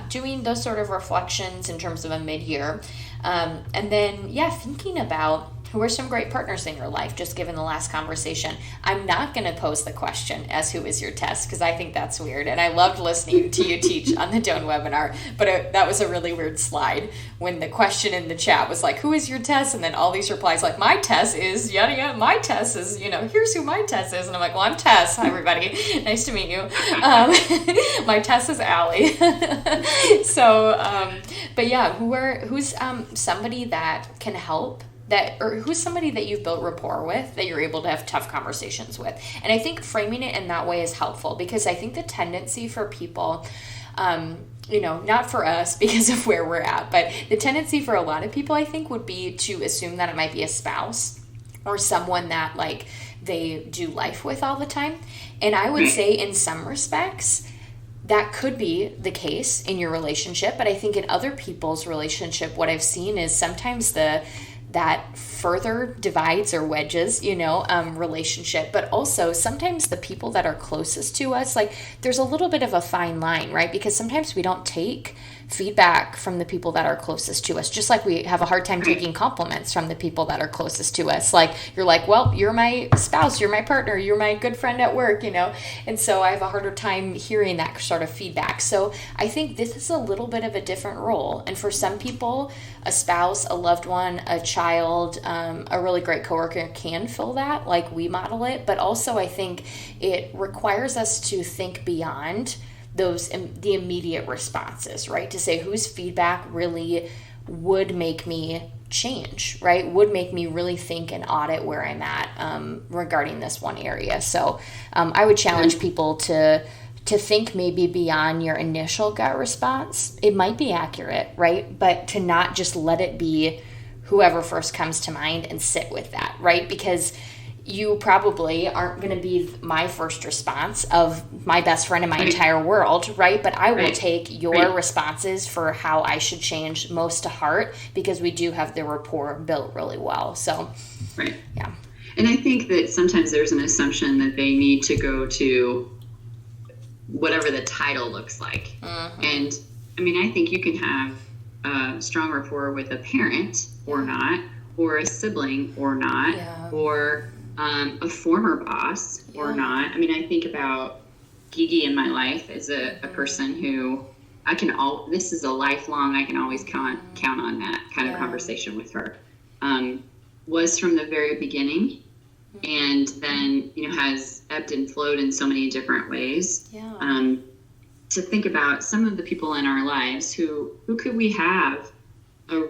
Doing those sort of reflections in terms of a mid-year. And then, thinking about who are some great partners in your life, just given the last conversation. I'm not going to pose the question as who is your test, because I think that's weird. And I loved listening to you teach on the Doan webinar, but that was a really weird slide when the question in the chat was like, who is your test? And then all these replies like, my test is yada yada, my test is, here's who my test is. And I'm like, well, I'm Tess. Hi, everybody. Nice to meet you. My test is Allie. Who's somebody that can help, or who's somebody that you've built rapport with, that you're able to have tough conversations with? And I think framing it in that way is helpful, because I think the tendency for people, not for us because of where we're at, but the tendency for a lot of people, I think, would be to assume that it might be a spouse or someone that, like, they do life with all the time. And I would say in some respects, that could be the case in your relationship. But I think in other people's relationship, what I've seen is sometimes that further divides or wedges, relationship. But also sometimes the people that are closest to us, like, there's a little bit of a fine line, right? Because sometimes we don't take feedback from the people that are closest to us, just like we have a hard time taking compliments from the people that are closest to us. Like, you're like, well, you're my spouse, you're my partner, you're my good friend at work, and so I have a harder time hearing that sort of feedback. So I think this is a little bit of a different role. And for some people, a spouse, a loved one, a child, a really great coworker can fill that, like we model it. But also I think it requires us to think beyond the immediate responses, right? To say whose feedback really would make me change, right? Would make me really think and audit where I'm at regarding this one area. So I would challenge people to think maybe beyond your initial gut response. It might be accurate, right? But to not just let it be whoever first comes to mind and sit with that, right? Because you probably aren't going to be my first response of my best friend in my entire world, right? But I will take your responses for how I should change most to heart, because we do have the rapport built really well. So, yeah. And I think that sometimes there's an assumption that they need to go to whatever the title looks like. And I mean, I think you can have a strong rapport with a parent or not, or a sibling or not, or a former boss or not. I mean, I think about Gigi in my life is a person who this is a lifelong, I can always count on that kind of conversation with her. Was from the very beginning, and then, has ebbed and flowed in so many different ways. Yeah. To think about some of the people in our lives who could we have a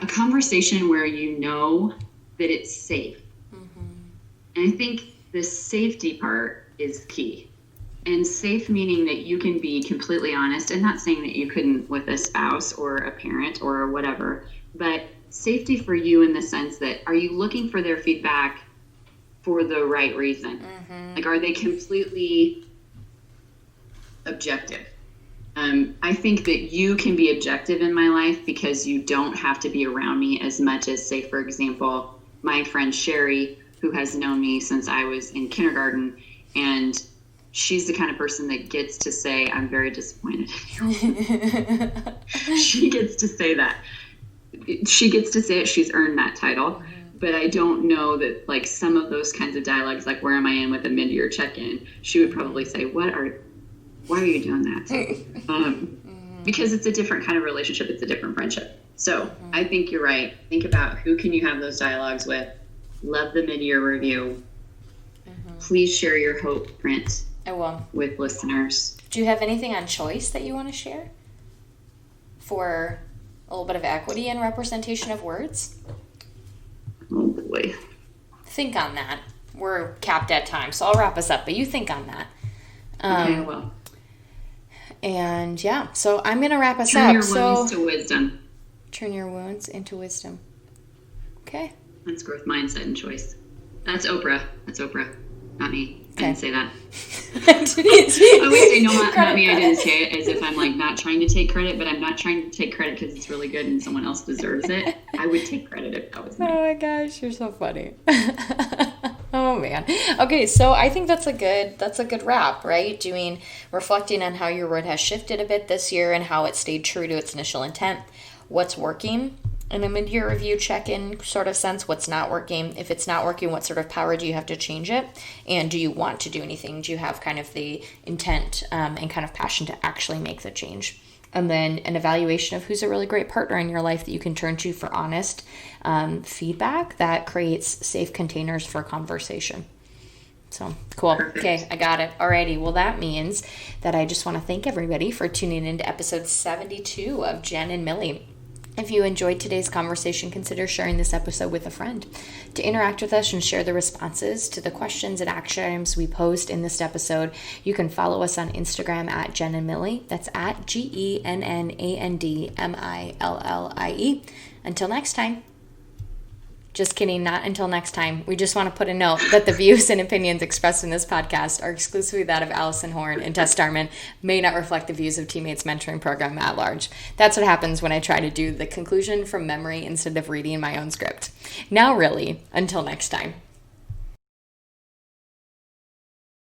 conversation where that it's safe. And I think the safety part is key. And safe meaning that you can be completely honest, and not saying that you couldn't with a spouse or a parent or whatever, but safety for you in the sense that, are you looking for their feedback for the right reason? Like, are they completely objective? I think that you can be objective in my life because you don't have to be around me as much as, say, for example, my friend Sherry, who has known me since I was in kindergarten, and she's the kind of person that gets to say, I'm very disappointed in you. She gets to say that. She gets to say it. She's earned that title. But I don't know that, like, some of those kinds of dialogues, like, where am I in with a mid-year check-in, she would probably say, why are you doing that? Because it's a different kind of relationship. It's a different friendship. So I think you're right. Think about who can you have those dialogues with. Love the mid-year review. Please share your hope print. I will. With listeners. Do you have anything on choice that you want to share for a little bit of equity and representation of words? Oh boy. Think on that. We're capped at time, so I'll wrap us up, but you think on that. Okay, well. And yeah, so I'm going to wrap us up. Turn your wounds to wisdom. Turn your wounds into wisdom. Okay. That's growth mindset and choice. That's Oprah. Not me. I didn't say that. I always say no, not me. I didn't say it as if I'm like not trying to take credit, but I'm not trying to take credit because it's really good and someone else deserves it. I would take credit if that was me. Oh my gosh, you're so funny. Oh man. Okay, so I think that's a good wrap, right? Reflecting on how your word has shifted a bit this year and how it stayed true to its initial intent. What's working in a mid-year review check-in sort of sense? What's not working? If it's not working, what sort of power do you have to change it? And do you want to do anything? Do you have kind of the intent and kind of passion to actually make the change? And then an evaluation of who's a really great partner in your life that you can turn to for honest feedback that creates safe containers for conversation. So, cool. Perfect. Okay, I got it. Alrighty. Well, that means that I just want to thank everybody for tuning into episode 72 of Genn and Millie. If you enjoyed today's conversation, consider sharing this episode with a friend. To interact with us and share the responses to the questions and action items we post in this episode, you can follow us on Instagram at Genn and Millie. That's at GENNANDMILLIE. Until next time. Just kidding, not until next time. We just want to put a note that the views and opinions expressed in this podcast are exclusively that of Allison Horn and Tess Starman, may not reflect the views of Teammates Mentoring Program at large. That's what happens when I try to do the conclusion from memory instead of reading my own script. Now really, until next time.